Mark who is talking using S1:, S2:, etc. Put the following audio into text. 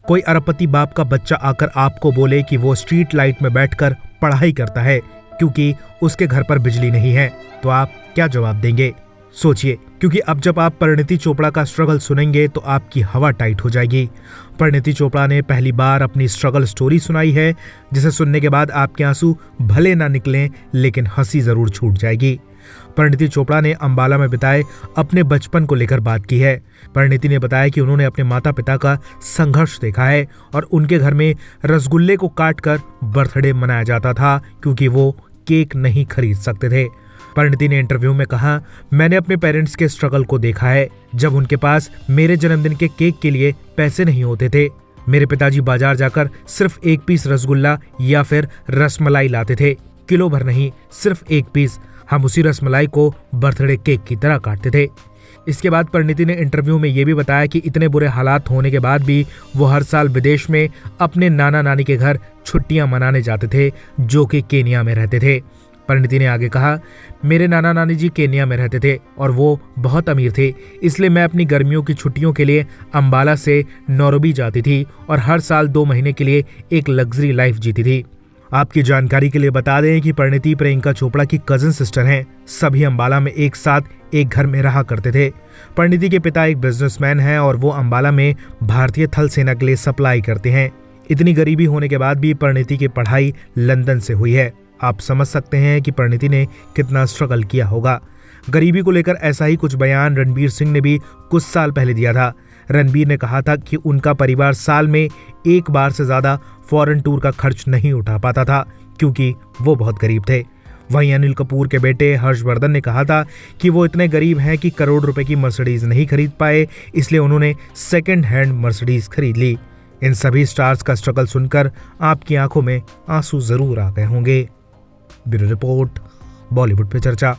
S1: कोई अरबपति बाप का बच्चा आकर आपको बोले कि वो स्ट्रीट लाइट में बैठकर पढ़ाई करता है क्योंकि उसके घर पर बिजली नहीं है, तो आप क्या जवाब देंगे? सोचिए, क्योंकि अब जब आप परिणीति चोपड़ा का स्ट्रगल सुनेंगे तो आपकी हवा टाइट हो जाएगी। परिणीति चोपड़ा ने पहली बार अपनी स्ट्रगल स्टोरी सुनाई है, जिसे सुनने के बाद आपके आंसू भले ना निकलें लेकिन हंसी जरूर छूट जाएगी। परिणीति चोपड़ा ने अंबाला में बिताए अपने बचपन को लेकर बात की है। परिणीति ने बताया कि उन्होंने अपने माता पिता का संघर्ष देखा है और उनके घर में रसगुल्ले को काटकर बर्थडे मनाया जाता था क्योंकि वो केक नहीं खरीद सकते थे। परिणीति ने इंटरव्यू में कहा, मैंने अपने पेरेंट्स के स्ट्रगल को देखा है। जब उनके पास मेरे जन्मदिन के केक के लिए पैसे नहीं होते थे, मेरे पिताजी बाजार जाकर सिर्फ 1 पीस रसगुल्ला या फिर रसमलाई लाते थे, किलो भर नहीं, सिर्फ 1 पीस। हम उसी रसमलाई को बर्थडे केक की तरह काटते थे। इसके बाद परिणीति ने इंटरव्यू में ये भी बताया कि इतने बुरे हालात होने के बाद भी वो हर साल विदेश में अपने नाना नानी के घर छुट्टियां मनाने जाते थे, जो कि केन्या में रहते थे। परिणीति ने आगे कहा, मेरे नाना नानी जी केन्या में रहते थे और वो बहुत अमीर थे, इसलिए मैं अपनी गर्मियों की छुट्टियों के लिए अंबाला से नैरोबी जाती थी और हर साल 2 महीने के लिए एक लग्जरी लाइफ जीती थी। आपकी जानकारी के लिए बता दें कि परिणीति प्रियंका चोपड़ा की कजिन सिस्टर हैं। सभी अंबाला में एक साथ एक घर में रहा करते थे। परिणीति के पिता एक बिजनेसमैन हैं और वो अंबाला में भारतीय थल सेना के लिए सप्लाई करते हैं। इतनी गरीबी होने के बाद भी परिणीति की पढ़ाई लंदन से हुई है। आप समझ सकते हैं कि परिणीति ने कितना स्ट्रगल किया होगा। गरीबी को लेकर ऐसा ही कुछ बयान रणबीर सिंह ने भी कुछ साल पहले दिया था। रणबीर ने कहा था कि उनका परिवार साल में 1 बार से ज्यादा फॉरेन टूर का खर्च नहीं उठा पाता था क्योंकि वो बहुत गरीब थे। वहीं अनिल कपूर के बेटे हर्षवर्धन ने कहा था कि वो इतने गरीब हैं कि करोड़ रुपए की मर्सिडीज नहीं खरीद पाए, इसलिए उन्होंने सेकेंड हैंड मर्सिडीज खरीद ली। इन सभी स्टार्स का स्ट्रगल सुनकर आपकी आंखों में आंसू जरूर आ गए होंगे। ब्यूरो रिपोर्ट, बॉलीवुड पे चर्चा।